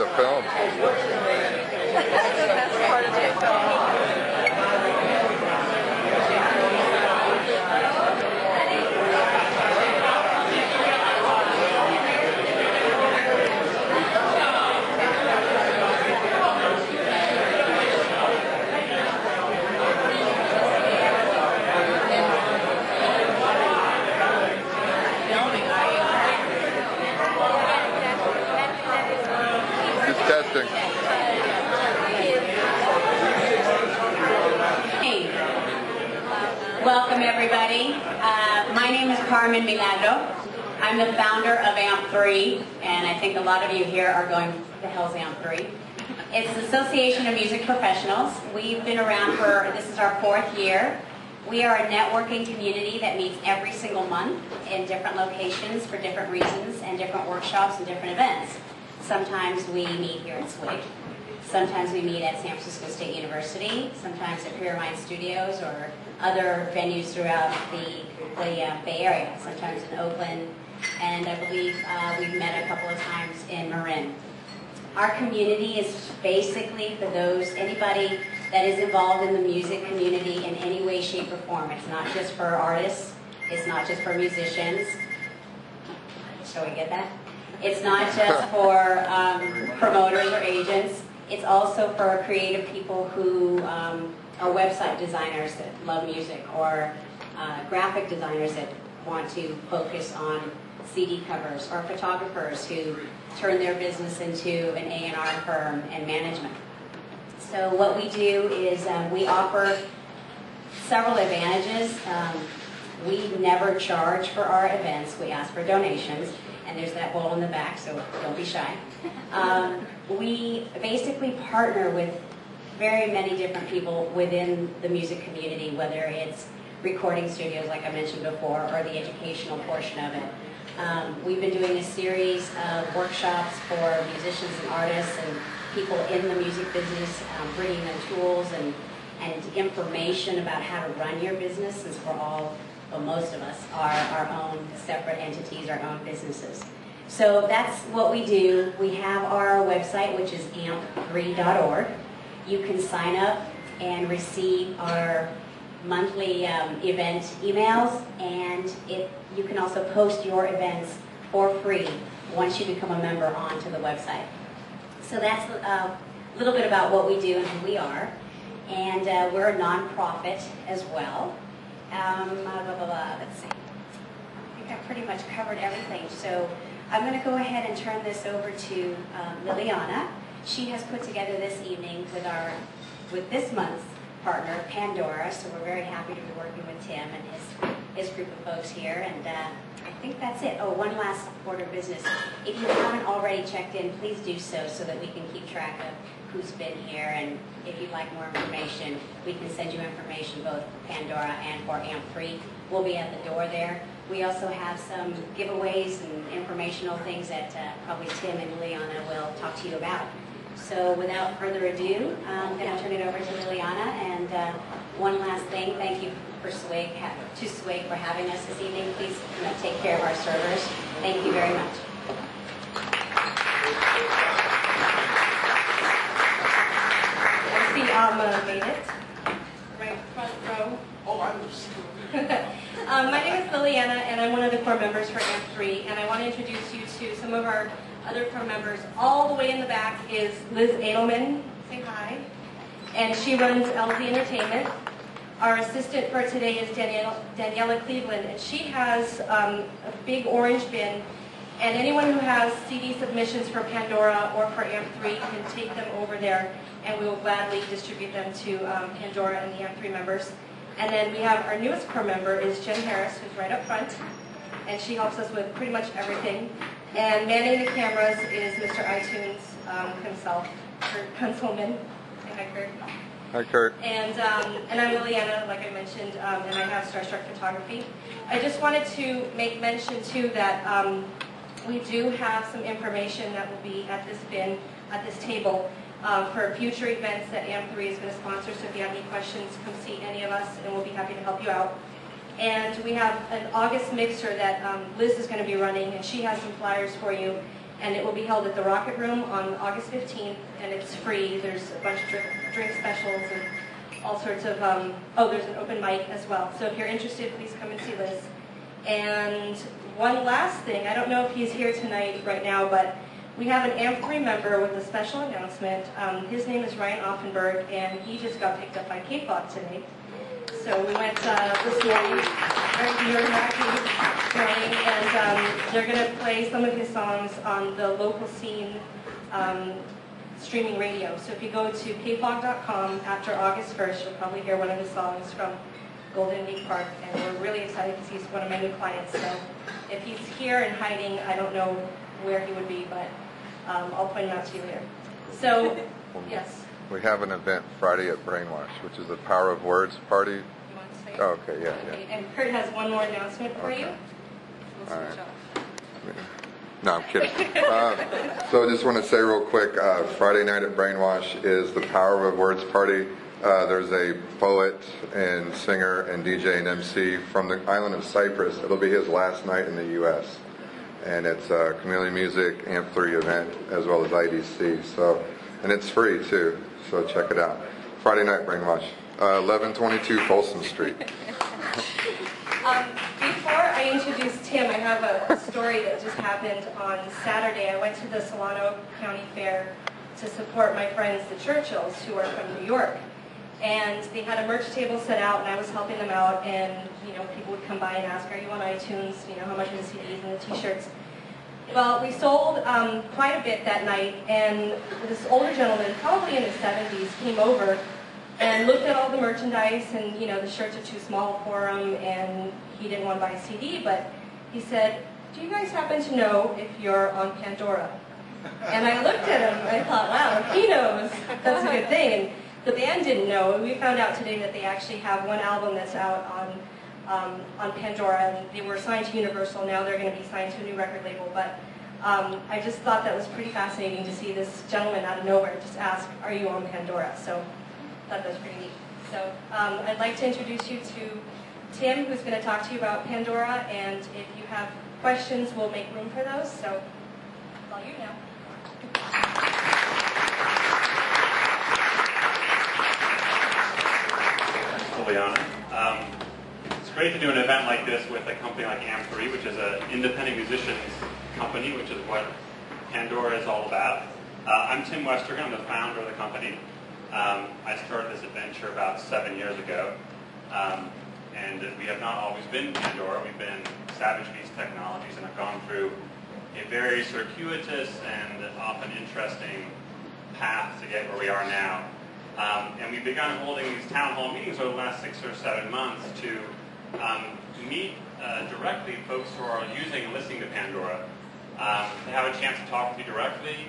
the film. That's the best part of the film. Testing. Hey. Welcome everybody. My name is Carmen Milagro. I'm the founder of AMP3, and I think a lot of you here are going, the hell's AMP3? It's the Association of Music Professionals. We've been around this is our 4th year. We are a networking community that meets every single month in different locations for different reasons and different workshops and different events. Sometimes we meet here at SWIG. Sometimes we meet at San Francisco State University. Sometimes at Pyramide Studios or other venues throughout the Bay Area. Sometimes in Oakland, and I believe we've met a couple of times in Marin. Our community is basically for anybody that is involved in the music community in any way, shape, or form. It's not just for artists. It's not just for musicians. Shall we get that? It's not just for promoters or agents. It's also for creative people who are website designers that love music, or graphic designers that want to focus on CD covers, or photographers who turn their business into an A&R firm and management. So what we do is we offer several advantages. We never charge for our events. We ask for donations. And there's that bowl in the back, so don't be shy. We basically partner with very many different people within the music community, whether it's recording studios, like I mentioned before, or the educational portion of it. We've been doing a series of workshops for musicians and artists and people in the music business, bringing them tools and information about how to run your business, since we're all, well, most of us are our own separate entities, our own businesses. So that's what we do. We have our website, which is amp3.org. You can sign up and receive our monthly event emails, and you can also post your events for free once you become a member onto the website. So that's a little bit about what we do and who we are. And we're a nonprofit as well. Let's see. I think I've pretty much covered everything. So I'm going to go ahead and turn this over to Liliana. She has put together this evening with this month's partner, Pandora. So we're very happy to be working with Tim and his group of folks here. And I think that's it. Oh, one last order of business. If you haven't already checked in, please do so that we can keep track of who's been here, and if you'd like more information, we can send you information both for Pandora and for AMP3. We'll be at the door there. We also have some giveaways and informational things that probably Tim and Liliana will talk to you about. So without further ado, I'm going to turn it over to Liliana. And one last thing, thank you to SWIG for having us this evening. Please take care of our servers. Thank you very much. Made it. Right front row. Oh, I was. My name is Liliana, and I'm one of the core members for AMP3, and I want to introduce you to some of our other core members. All the way in the back is Liz Edelman. Say hi. And she runs LZ Entertainment. Our assistant for today is Daniela Cleveland, and she has a big orange bin. And anyone who has CD submissions for Pandora or for AMP3 can take them over there, and we will gladly distribute them to Pandora and the AMP3 members. And then we have our newest core member is Jen Harris, who's right up front, and she helps us with pretty much everything. And manning the cameras is Mr. iTunes himself, Kurt Kunzelman. Say hi, Kurt. Hi, Kurt. And I'm Liliana, like I mentioned, and I have Starstruck Photography. I just wanted to make mention, too, that we do have some information that will be at this bin, at this table, for future events that AMP3 is going to sponsor. So if you have any questions, come see any of us, and we'll be happy to help you out. And we have an August mixer that Liz is going to be running, and she has some flyers for you. And it will be held at the Rocket Room on August 15th, and it's free. There's a bunch of drink specials and all sorts of, there's an open mic as well. So if you're interested, please come and see Liz. And one last thing, I don't know if he's here tonight right now, but we have an AMP3 member with a special announcement. His name is Ryan Offenberg, and he just got picked up by K-pop today. So we went this morning, and they're going to play some of his songs on the local scene streaming radio. So if you go to kfog.com after August 1st, you'll probably hear one of his songs from Golden Gate Park, and we're really excited because he's one of my new clients. So if he's here and hiding, I don't know where he would be, but I'll point him out to you later. So, yes. We have an event Friday at Brainwash, which is a Power of Words party. You want to say it? Oh, okay, yeah. And Kurt has one more announcement for you. All right. No, I'm kidding. So I just want to say real quick, Friday night at Brainwash is the Power of Words party. There's a poet and singer and DJ and MC from the island of Cyprus. It'll be his last night in the U.S. And it's a Chameleon Music AMP3 event as well as IDC. So, and it's free too. So check it out. Friday night, Brainwash, 1122 Folsom Street. Before I introduce Tim, I have a story that just happened on Saturday. I went to the Solano County Fair to support my friends, the Churchills, who are from New York. And they had a merch table set out, and I was helping them out, and people would come by and ask, are you on iTunes? How much are the CDs and the t-shirts? Well, we sold quite a bit that night, and this older gentleman, probably in his 70s, came over and looked at all the merchandise, and the shirts are too small for him, and he didn't want to buy a CD, but he said, do you guys happen to know if you're on Pandora? And I looked at him, and I thought, wow, he knows. That's a good thing. And the band didn't know, and we found out today that they actually have one album that's out on Pandora, and they were signed to Universal. Now they're going to be signed to a new record label. But I just thought that was pretty fascinating to see this gentleman out of nowhere just ask, are you on Pandora? So I thought that was pretty neat. So I'd like to introduce you to Tim, who's going to talk to you about Pandora, and if you have questions, we'll make room for those. So it's all you now. Juliana. It's great to do an event like this with a company like AMP3, which is an independent musicians company, which is what Pandora is all about. I'm Tim Westergren. I'm the founder of the company. I started this adventure about 7 years ago, and we have not always been Pandora. We've been Savage Beast Technologies, and have gone through a very circuitous and often interesting path to get where we are now. And we've begun holding these town hall meetings over the last 6 or 7 months to meet directly folks who are using and listening to Pandora, to have a chance to talk with you directly.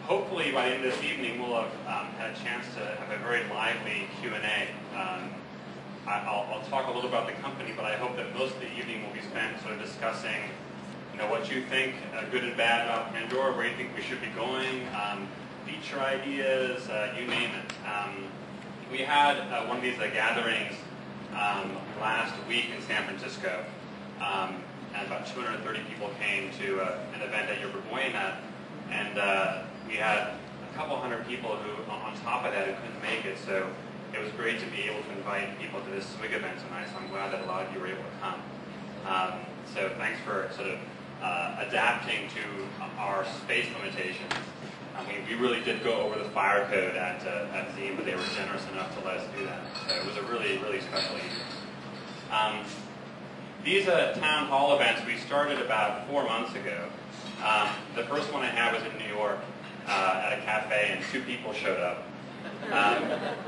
Hopefully by the end of this evening we'll have had a chance to have a very lively Q&A. I'll talk a little about the company, but I hope that most of the evening will be spent sort of discussing what you think, good and bad, about Pandora, where you think we should be going, feature ideas, you name it. We had one of these gatherings last week in San Francisco, and about 230 people came to an event at Yerba Buena, and we had a couple hundred people who, on top of that, who couldn't make it, so it was great to be able to invite people to this SWIG event tonight, so I'm glad that a lot of you were able to come. So thanks for sort of adapting to our space limitations. I mean, we really did go over the fire code at Zine, but they were generous enough to let us do that. So it was a really, really special evening. These town hall events, we started about 4 months ago. The first one I had was in New York at a cafe, and 2 people showed up,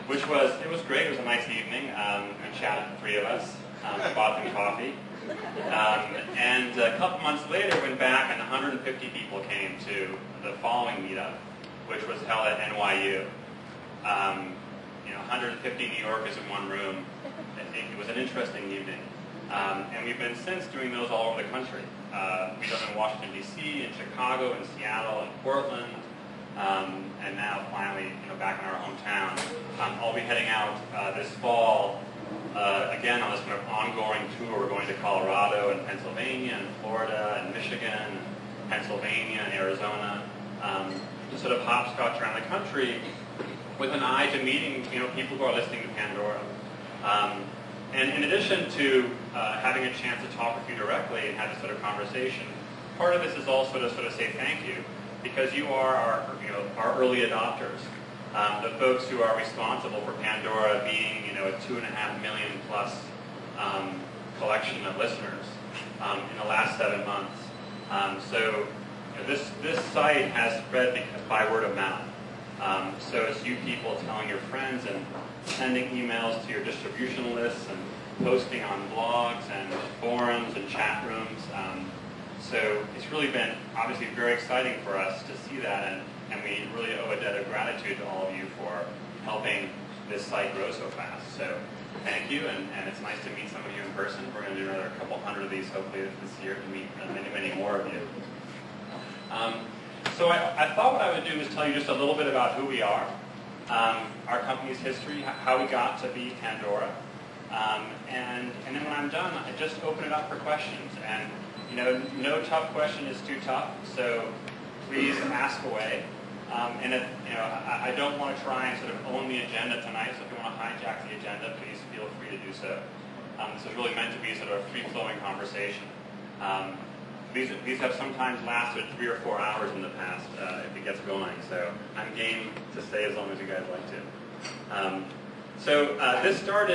which was great. It was a nice evening. We chatted, the 3 of us, bought them coffee. And a couple months later, went back, and 150 people came to the following meetup, which was held at NYU. 150 New Yorkers in one room. It was an interesting evening. And we've been since doing those all over the country. We've done in Washington, D.C., in Chicago, in Seattle, in Portland, and now finally, back in our hometown. I'll be heading out this fall, again on this kind of ongoing tour. We're going to Colorado and Pennsylvania and Florida and Michigan, Pennsylvania and Arizona, to sort of hopscotch around the country with an eye to meeting people who are listening to Pandora. And in addition to having a chance to talk with you directly and have this sort of conversation, part of this is also to sort of say thank you, because you are our early adopters, the folks who are responsible for Pandora being a 2.5 million plus collection of listeners in the last 7 months. So this site has spread by word of mouth. So it's you people telling your friends and sending emails to your distribution lists and posting on blogs and forums and chat rooms. So it's really been obviously very exciting for us to see that, and we really owe a debt of gratitude to all of you for helping this site grow so fast. So thank you, and it's nice to meet some of you in person. We're going to do another couple hundred of these hopefully this year to meet many, many more of you. So I thought what I would do is tell you just a little bit about who we are, our company's history, how we got to be Pandora, and then when I'm done, I just open it up for questions. And no tough question is too tough, so please ask away. And if I don't want to try and sort of own the agenda tonight, so if you want to hijack the agenda, please feel free to do so. This is really meant to be sort of a free-flowing conversation. These have sometimes lasted 3 or 4 hours in the past if it gets going, so I'm game to stay as long as you guys like to.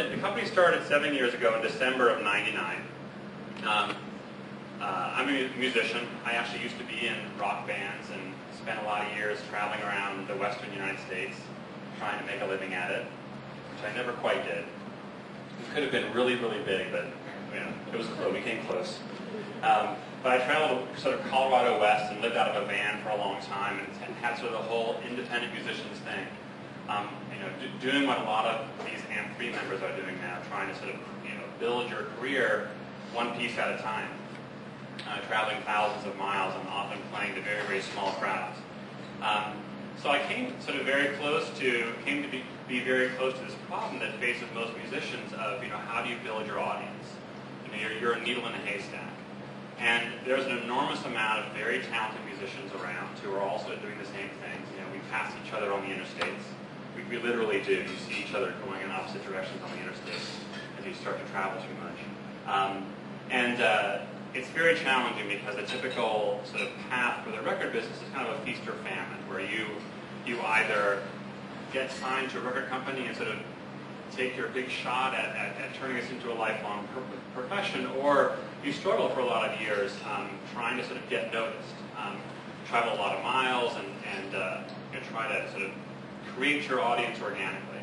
The company started 7 years ago in December of '99. I'm a musician. I actually used to be in rock bands and spent a lot of years traveling around the western United States trying to make a living at it, which I never quite did. It could have been really, really big, but it was close. We came close. But I traveled sort of Colorado West and lived out of a van for a long time and had sort of the whole independent musicians thing. Doing what a lot of these AMP3 members are doing now, trying to sort of build your career one piece at a time. Traveling thousands of miles and often playing to very, very small crowds. So I came to be very close to this problem that faces most musicians of how do you build your audience? You're a needle in a haystack. And there's an enormous amount of very talented musicians around who are also doing the same things. We pass each other on the interstates. We literally do. You see each other going in opposite directions on the interstates as you start to travel too much. It's very challenging because the typical sort of path for the record business is kind of a feast or famine, where you either get signed to a record company and sort of take your big shot at turning this into a lifelong profession, or you struggle for a lot of years trying to sort of get noticed, travel a lot of miles, and try to sort of create your audience organically.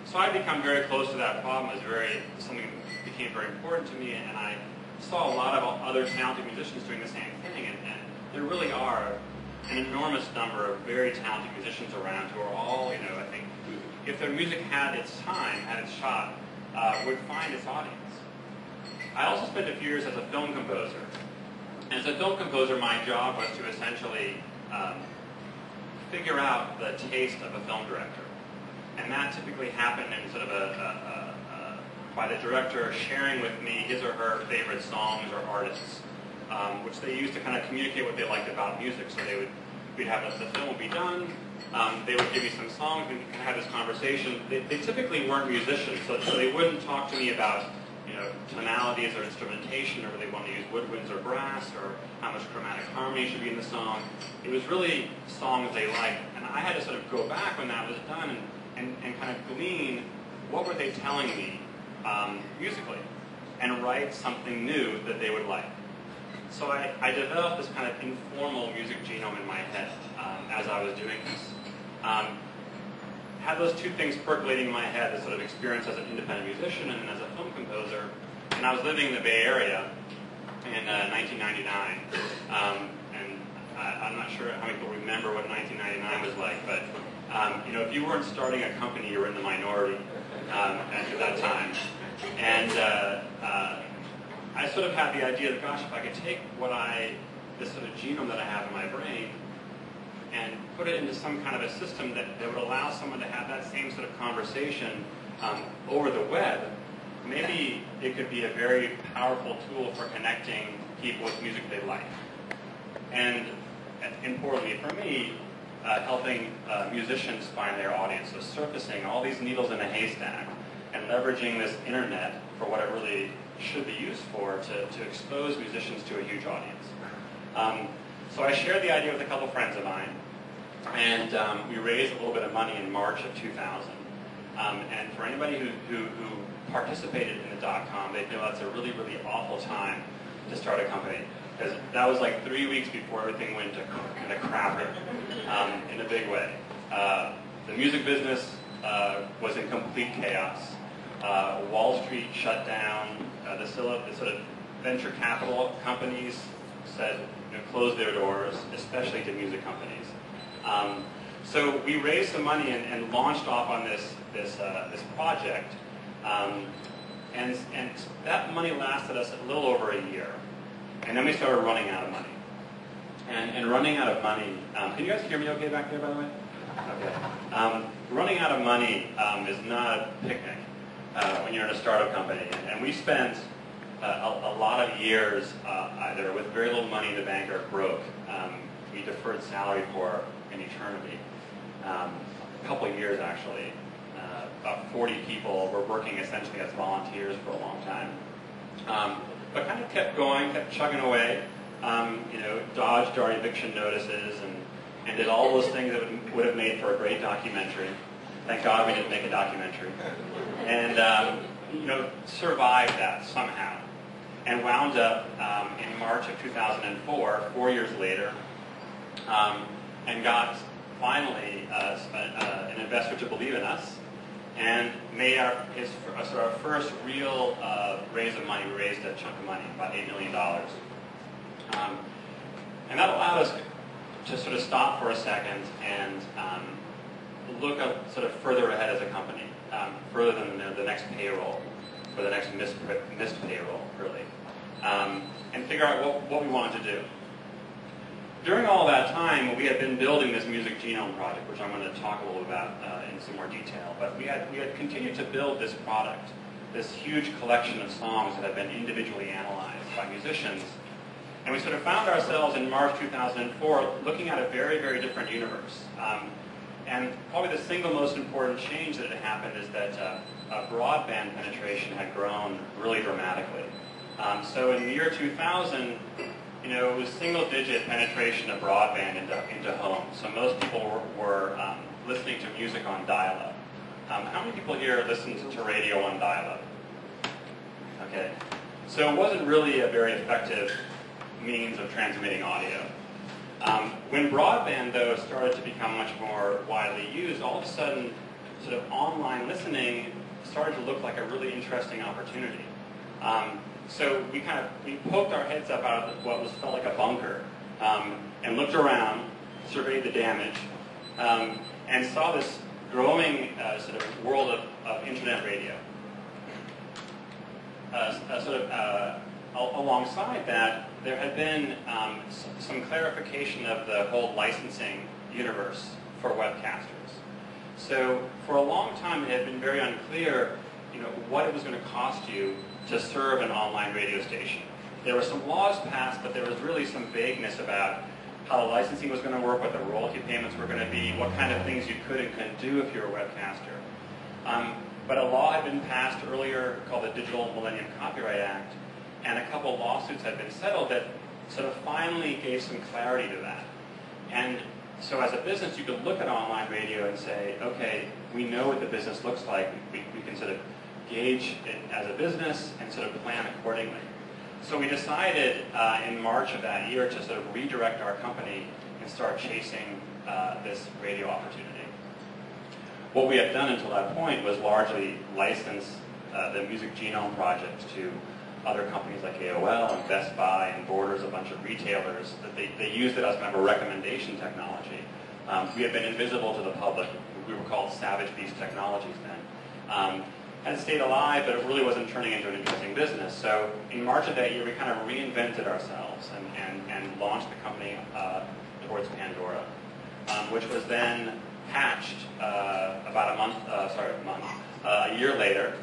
So I become very close to that problem. Something that became very important to me, and I saw a lot of other talented musicians doing the same thing, and there really are an enormous number of very talented musicians around who are all, I think, if their music had its time, had its shot, would find its audience. I also spent a few years as a film composer. And as a film composer, my job was to essentially figure out the taste of a film director. And that typically happened in sort of by the director sharing with me his or her favorite songs or artists, which they used to kind of communicate what they liked about music. So we'd have the film would be done. They would give me some songs, we could have this conversation. They typically weren't musicians, so they wouldn't talk to me about tonalities or instrumentation, or whether they want to use woodwinds or brass, or how much chromatic harmony should be in the song. It was really songs they liked, and I had to sort of go back when that was done and kind of glean what were they telling me musically, and write something new that they would like. So I developed this kind of informal music genome in my head as I was doing this. Had those two things percolating in my head, this sort of experience as an independent musician and as a film composer. And I was living in the Bay Area in 1999. And I'm not sure how many people remember what 1999 was like, but if you weren't starting a company, you were in the minority at that time. And I sort of had the idea that, gosh, if I could take this sort of genome that I have in my brain and put it into some kind of a system that would allow someone to have that same sort of conversation over the web, maybe it could be a very powerful tool for connecting people with music they like. and importantly for me, helping musicians find their audience. So surfacing all these needles in a haystack and leveraging this internet for what it really should be used for to expose musicians to a huge audience. So I shared the idea with a couple friends of mine, and we raised a little bit of money in March of 2000. And for anybody who participated in the .com, they know that's a really, really awful time to start a company. Because that was like 3 weeks before everything went to crap in a big way. The music business was in complete chaos. Wall Street shut down. The sort of venture capital companies said, close their doors, especially to music companies. So we raised some money and launched off on this project, and that money lasted us a little over a year, and then we started running out of money. And running out of money, can you guys hear me okay back there, by the way? Okay. Running out of money is not a picnic when you're in a startup company, and we spent a lot of years either with very little money in the bank or broke. We deferred salary for an eternity. A couple of years actually. About 40 people were working essentially as volunteers for a long time. But kind of kept going, kept chugging away. Dodged our eviction notices and did all those things that would have made for a great documentary. Thank God we didn't make a documentary. And survived that somehow. And wound up in March of 2004, 4 years later, and got finally an investor to believe in us, and made our first real raise of money. We raised a chunk of money, about $8 million. And that allowed us to sort of stop for a second and look up sort of further ahead as a company, further than the next payroll, or the next missed payroll, really, and figure out what we wanted to do. During all that time, we had been building this music genome project, which I'm going to talk a little about in some more detail. But we had continued to build this product, this huge collection of songs that had been individually analyzed by musicians. And we sort of found ourselves in March 2004 looking at a very, very different universe. And probably the single most important change that had happened is that broadband penetration had grown really dramatically. So in the year 2000, it was single-digit penetration of broadband into homes. So most people were listening to music on dial-up. How many people here listen to radio on dial-up? Okay. So it wasn't really a very effective means of transmitting audio. When broadband, though, started to become much more widely used, all of a sudden, sort of online listening started to look like a really interesting opportunity. So we poked our heads up out of what felt like a bunker, and looked around, surveyed the damage, and saw this growing sort of world of internet radio. Alongside that, there had been some clarification of the whole licensing universe for webcasters. So for a long time, it had been very unclear, what it was going to cost you to serve an online radio station. There were some laws passed, but there was really some vagueness about how the licensing was going to work, what the royalty payments were going to be, what kind of things you could and couldn't do if you're a webcaster. But a law had been passed earlier called the Digital Millennium Copyright Act, and a couple lawsuits had been settled that sort of finally gave some clarity to that. And so as a business, you could look at online radio and say, okay, we know what the business looks like. We can sort of gauge it as a business and sort of plan accordingly. So we decided in March of that year to sort of redirect our company and start chasing this radio opportunity. What we had done until that point was largely license the Music Genome Project to other companies like AOL and Best Buy and Borders, a bunch of retailers. That they used it as kind of a recommendation technology. We had been invisible to the public. We were called Savage Beast Technologies then. Had stayed alive, but it really wasn't turning into an interesting business. So in March of that year, we kind of reinvented ourselves and launched the company towards Pandora, which was then hatched about a year later.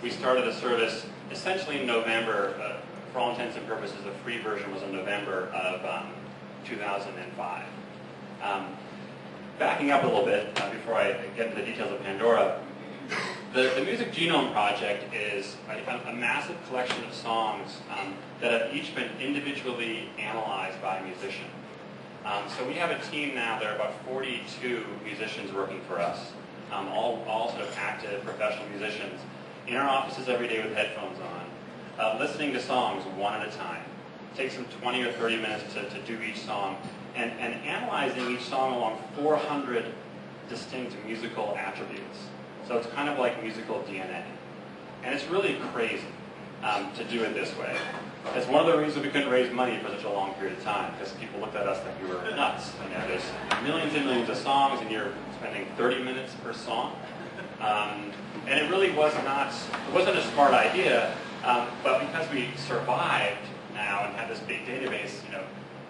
We started the service essentially in November, for all intents and purposes, the free version was in November of 2005. Backing up a little bit before I get into the details of Pandora, the Music Genome Project is a massive collection of songs that have each been individually analyzed by a musician. So we have a team now, there are about 42 musicians working for us, all sort of active professional musicians, in our offices every day with headphones on, listening to songs one at a time. It takes them 20 or 30 minutes to do each song, and analyzing each song along 400 distinct musical attributes. So it's kind of like musical DNA. And it's really crazy to do it this way. It's one of the reasons we couldn't raise money for such a long period of time, because people looked at us like we were nuts. You know, there's millions and millions of songs, and you're spending 30 minutes per song. And it really was not, it wasn't a smart idea, but because we survived now and have this big database, you know,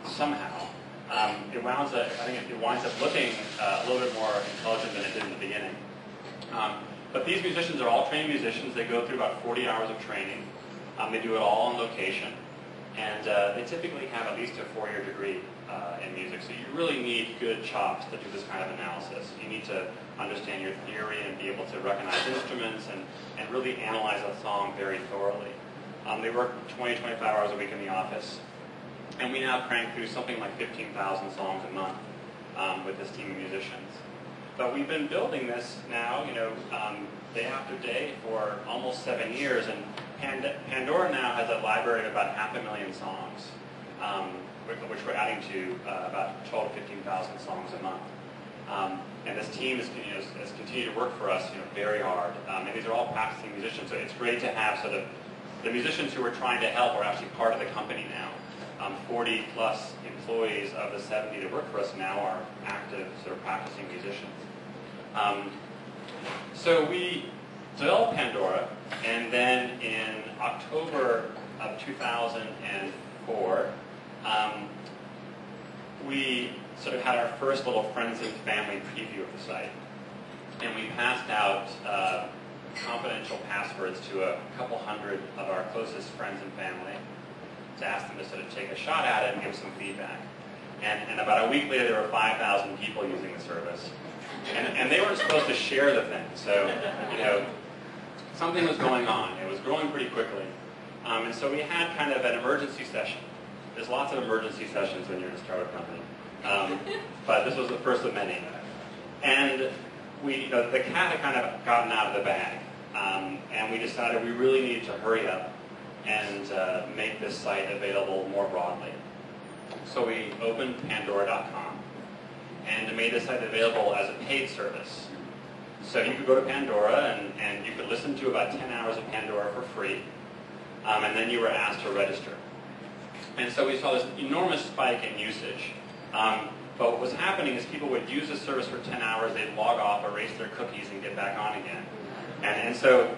somehow, it winds up, I think it winds up looking a little bit more intelligent than it did in the beginning. But these musicians are all trained musicians. They go through about 40 hours of training. They do it all on location. And they typically have at least a 4-year degree in music. So you really need good chops to do this kind of analysis. You need to understand your theory and be able to recognize instruments and really analyze a song very thoroughly. They work 20, 25 hours a week in the office. And we now crank through something like 15,000 songs a month with this team of musicians. But we've been building this now, you know, day after day for almost 7 years, and Pandora now has a library of about 500,000 songs, which we're adding to about 12 to 15,000 songs a month. And this team has continued to work for us, you know, very hard. And these are all practicing musicians, so it's great to have sort of the musicians who we're trying to help are actually part of the company now. 40 plus employees of the 70 that work for us now are active sort of practicing musicians. So we developed Pandora, and then in October of 2004, we sort of had our first little friends and family preview of the site. And we passed out confidential passwords to a couple hundred of our closest friends and family to ask them to sort of take a shot at it and give some feedback. And about a week later, there were 5,000 people using the service. And they weren't supposed to share the thing. So, you know, something was going on. It was growing pretty quickly. And so we had kind of an emergency session. There's lots of emergency sessions when you're in a startup company. But this was the first of many. And we, you know, the cat had kind of gotten out of the bag. And we decided we really needed to hurry up and make this site available more broadly. So we opened Pandora.com and made this site available as a paid service. So you could go to Pandora and you could listen to about 10 hours of Pandora for free, and then you were asked to register. And so we saw this enormous spike in usage. But what was happening is people would use the service for 10 hours, they'd log off, erase their cookies, and get back on again. And so,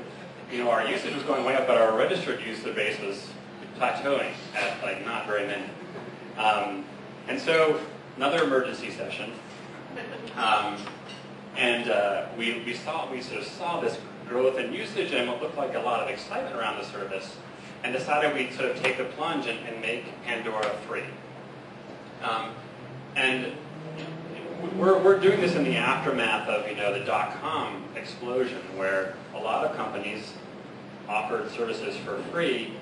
you know, our usage was going way up, but our registered user base was plateauing at like not very many. And so another emergency session, we sort of saw this growth in usage and what looked like a lot of excitement around the service, and decided we'd sort of take the plunge and make Pandora free. And we're doing this in the aftermath of, you know, the .com explosion, where a lot of companies offered services for free,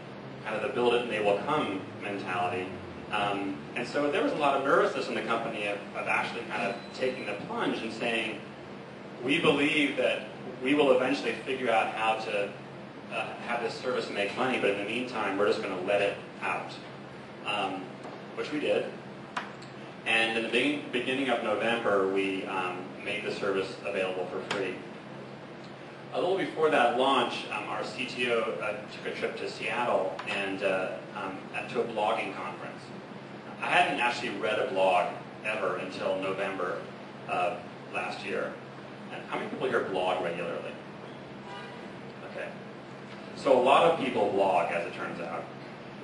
kind of the build it and they will come mentality. And so there was a lot of nervousness in the company of actually kind of taking the plunge and saying, we believe that we will eventually figure out how to have this service make money, but in the meantime, we're just going to let it out, which we did. And in the beginning of November, we made the service available for free. A little before that launch, our CTO took a trip to Seattle and to a blogging conference. I hadn't actually read a blog ever until November of last year. And how many people here blog regularly? Okay. So a lot of people blog, as it turns out.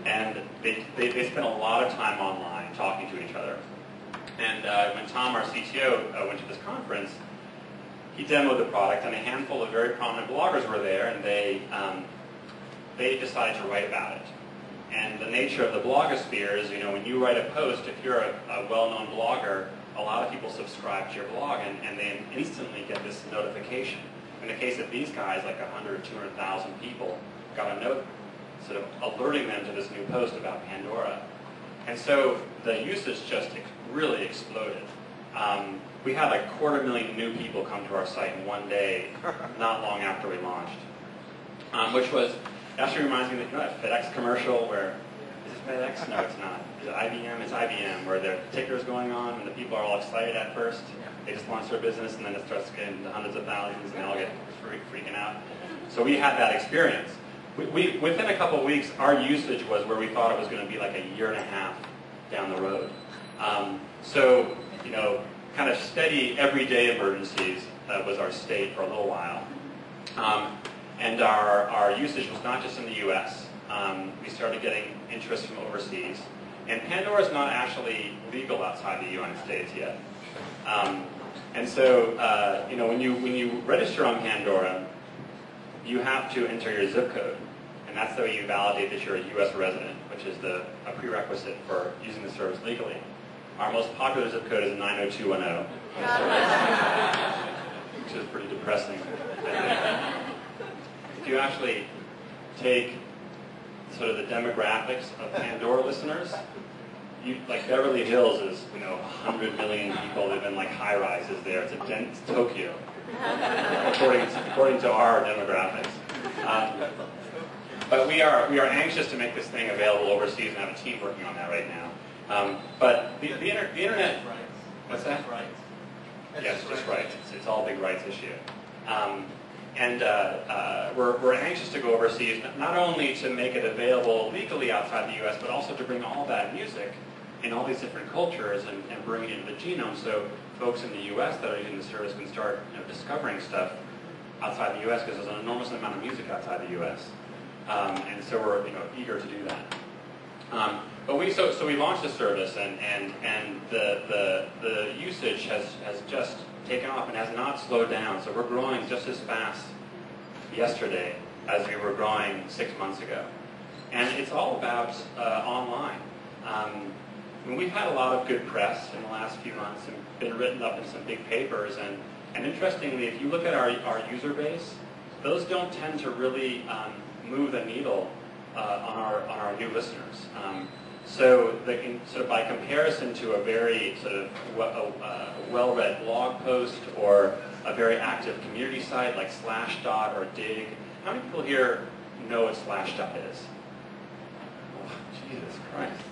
And they spend a lot of time online talking to each other. And when Tom, our CTO, went to this conference, he demoed the product, and a handful of very prominent bloggers were there, and they decided to write about it. And the nature of the blogosphere is, when you write a post, if you're a well-known blogger, a lot of people subscribe to your blog, and they instantly get this notification. In the case of these guys, like 100, 200,000 people got a note sort of alerting them to this new post about Pandora. And so the usage just really exploded. We had like 250,000 new people come to our site in one day, not long after we launched. Which actually reminds me of that FedEx commercial where, is it FedEx? No, it's not. Is it IBM? It's IBM, where the ticker's going on and the people are all excited at first. They just launch their business and then it starts getting to hundreds of thousands and they all get freaking out. So we had that experience. Within a couple of weeks, our usage was where we thought it was going to be like a year and a half down the road. So, kind of steady everyday emergencies was our state for a little while. And our usage was not just in the US. We started getting interest from overseas. And Pandora is not actually legal outside the United States yet. And so, when you register on Pandora, you have to enter your zip code. And that's the way you validate that you're a US resident, which is a prerequisite for using the service legally. Our most popular zip code is 90210, which is pretty depressing. If you actually take sort of the demographics of Pandora listeners, like Beverly Hills is, 100 million people live in like high-rises there. It's a dense Tokyo, according to our demographics. But we are anxious to make this thing available overseas and have a team working on that right now. But the internet, what's that? Yes, just rights. It's all a big rights issue. And we're anxious to go overseas, not only to make it available legally outside the U.S., but also to bring all that music in all these different cultures and bring it into the genome so folks in the U.S. that are using the service can start discovering stuff outside the U.S. because there's an enormous amount of music outside the U.S. And so we're eager to do that. But we launched the service, and the usage has just taken off and has not slowed down. So we're growing just as fast yesterday as we were growing 6 months ago. And it's all about online. We've had a lot of good press in the last few months and been written up in some big papers. And interestingly, if you look at our user base, those don't tend to really move the needle on our new listeners. So by comparison to a very sort of well-read blog post or a very active community site like Slashdot or Dig, how many people here know what Slashdot is? Oh, Jesus Christ.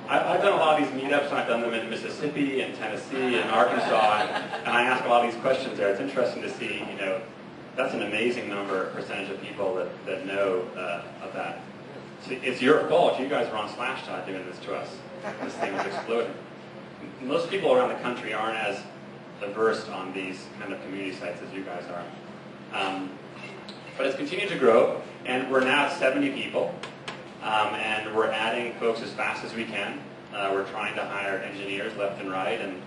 I've done a lot of these meetups, and I've done them in Mississippi and Tennessee and Arkansas, and I ask a lot of these questions there. It's interesting to see, that's an amazing percentage of people that know of that. So it's your fault. You guys were on Slashdot doing this to us. This thing was exploding. Most people around the country aren't as versed on these kind of community sites as you guys are. But it's continued to grow, and we're now at 70 people. And we're adding folks as fast as we can. We're trying to hire engineers left and right, and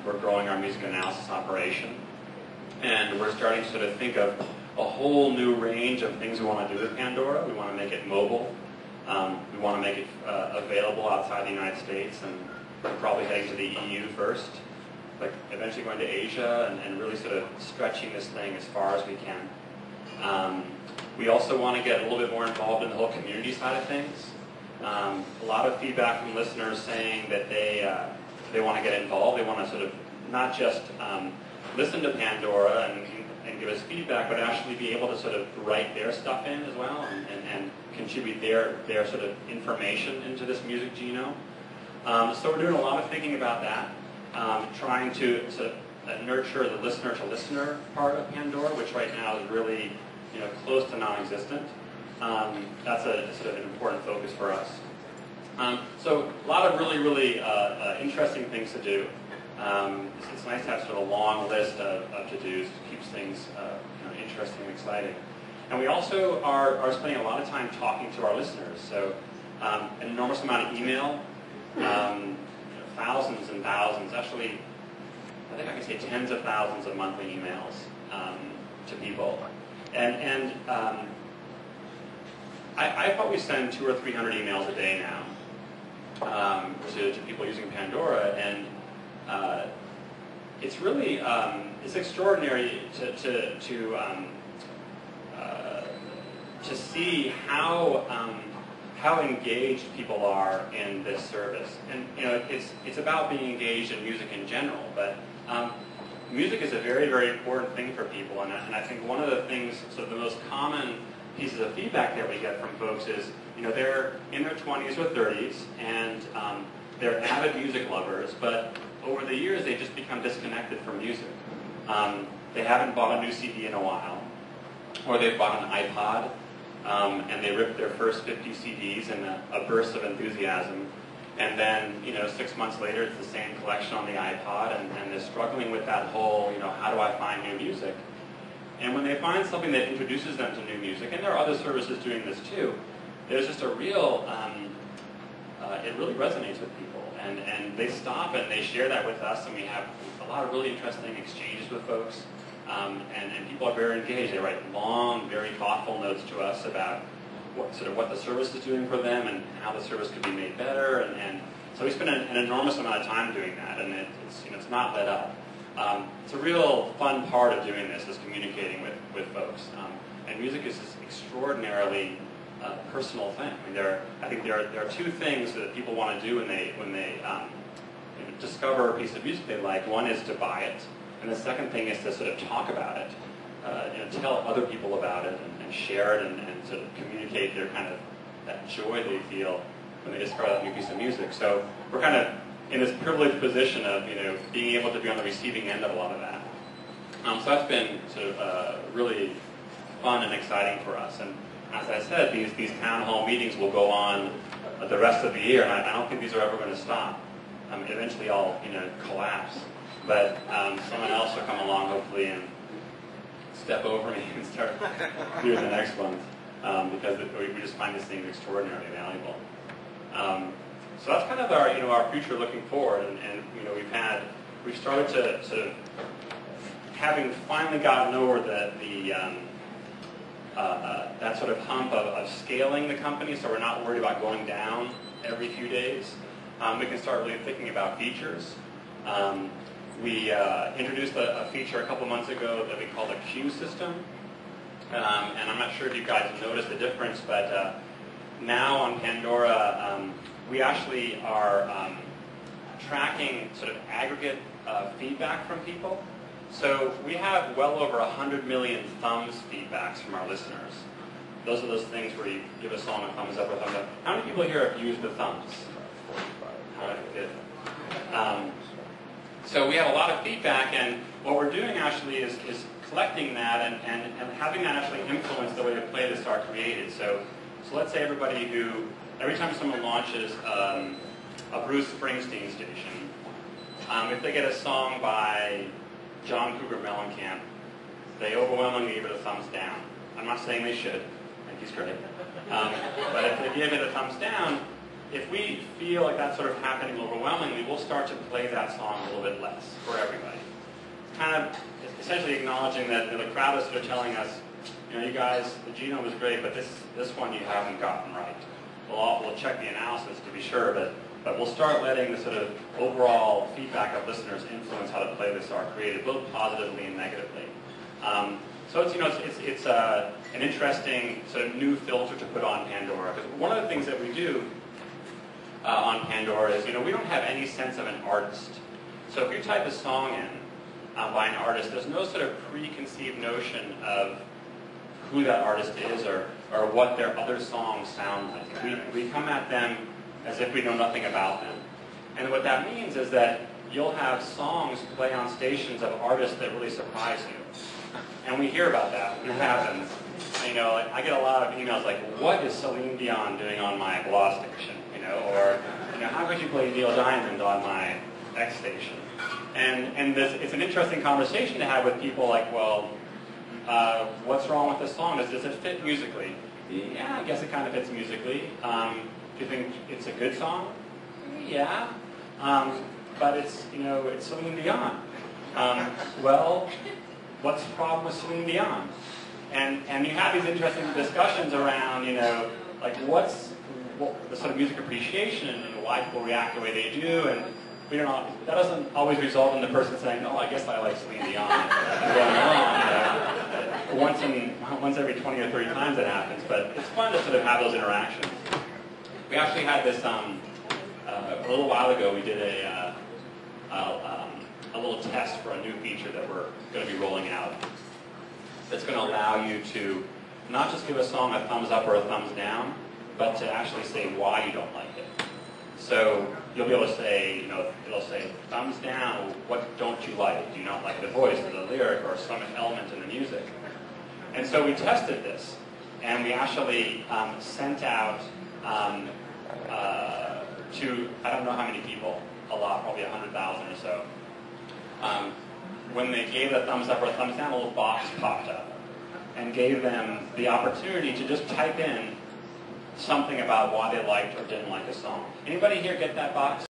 we're growing our music analysis operation. And we're starting to sort of think of a whole new range of things we want to do with Pandora. We want to make it mobile. We want to make it available outside the United States, and we're probably heading to the EU first, like eventually going to Asia, and really sort of stretching this thing as far as we can. We also want to get a little bit more involved in the whole community side of things. A lot of feedback from listeners saying that they want to get involved. They want to sort of not just listen to Pandora and give us feedback, but actually be able to sort of write their stuff in as well and contribute their sort of information into this music genome. So we're doing a lot of thinking about that, trying to sort of nurture the listener-to-listener part of Pandora, which right now is really close to non-existent. That's a sort of an important focus for us. So a lot of really interesting things to do. It's nice to have sort of a long list of to-dos. It keeps things interesting and exciting. And we also are spending a lot of time talking to our listeners. So an enormous amount of email, thousands and thousands, actually, I think I can say tens of thousands of monthly emails to people. And I probably send 200 or 300 emails a day now to people using Pandora, and it's really it's extraordinary to see how engaged people are in this service. And it's about being engaged in music in general, but music is a very, very important thing for people, and I think one of the things, so the most common pieces of feedback that we get from folks is, they're in their 20s or 30s, and they're avid music lovers, but over the years they just become disconnected from music. They haven't bought a new CD in a while, or they've bought an iPod, and they ripped their first 50 CDs in a burst of enthusiasm, and then 6 months later it's the same collection on the iPod, and they're struggling with that whole, how do I find new music? And when they find something that introduces them to new music, and there are other services doing this too, there's just a real, it really resonates with people, and they stop and they share that with us, and we have a lot of really interesting exchanges with folks. And people are very engaged. They write long, very thoughtful notes to us about what the service is doing for them and how the service could be made better. And so we spend an enormous amount of time doing that, and it's not let up. It's a real fun part of doing this, is communicating with folks. And music is this extraordinarily personal thing. I mean, I think there are two things that people want to do when they discover a piece of music they like. One is to buy it. And the second thing is to sort of talk about it, tell other people about it, and share it, and sort of communicate their kind of that joy they feel when they discover that new piece of music. So we're kind of in this privileged position of being able to be on the receiving end of a lot of that. So that's been sort of really fun and exciting for us. And as I said, these town hall meetings will go on the rest of the year, and I don't think these are ever going to stop. Eventually, I'll collapse. But someone else will come along, hopefully, and step over me and start doing the next one, because we just find these things extraordinarily valuable. So that's kind of our future looking forward, and we've started to sort of, having finally gotten over that sort of hump of scaling the company, so we're not worried about going down every few days. We can start really thinking about features. We introduced a feature a couple months ago that we call the queue system. And I'm not sure if you guys have noticed the difference, but now on Pandora, we actually are tracking sort of aggregate feedback from people. So we have well over 100 million thumbs feedbacks from our listeners. Those are those things where you give a song a thumbs up or thumbs up. How many people here have used the thumbs? All right, good. So we have a lot of feedback, and what we're doing actually is collecting that and having that actually influence the way the playlists are created. So let's say every time someone launches a Bruce Springsteen station, if they get a song by John Cougar Mellencamp, they overwhelmingly give it a thumbs down. I'm not saying they should. I think he's great. But if they give it a thumbs down, if we feel like that's sort of happening overwhelmingly, we'll start to play that song a little bit less for everybody. It's kind of essentially acknowledging that the crowd is sort of telling us, you guys, the genome is great, but this one you haven't gotten right. We'll check the analysis to be sure, but we'll start letting the sort of overall feedback of listeners influence how the playlists are created, both positively and negatively. So it's an interesting sort of new filter to put on Pandora, because one of the things that we do on Pandora is, we don't have any sense of an artist. So if you type a song in by an artist, there's no sort of preconceived notion of who that artist is or what their other songs sound like. We come at them as if we know nothing about them. And what that means is that you'll have songs play on stations of artists that really surprise you. And we hear about that when it happens. I get a lot of emails like, what is Celine Dion doing on my blah station? Or how could you play Neil Diamond on my X station? And it's an interesting conversation to have with people like, well, what's wrong with this song? Does it fit musically? Yeah, I guess it kind of fits musically. Do you think it's a good song? Yeah. But it's Celine Dion. Well, what's the problem with Celine Dion? And you have these interesting discussions around, like what the sort of music appreciation and why people react the way they do, and we don't know, that doesn't always result in the person saying, "Oh, I guess I like Celine Dion." And going on. Once every 20 or 30 times it happens, but it's fun to sort of have those interactions. We actually had this a little while ago. We did a little test for a new feature that we're going to be rolling out. That's going to allow you to not just give a song a thumbs up or a thumbs down, but to actually say why you don't like it. So you'll be able to say, it'll say thumbs down. What don't you like? Do you not like the voice or the lyric or some element in the music? And so we tested this, and we actually sent out to, I don't know how many people, a lot, probably 100,000 or so. When they gave a thumbs up or a thumbs down, a little box popped up and gave them the opportunity to just type in something about why they liked or didn't like a song. Anybody here get that box?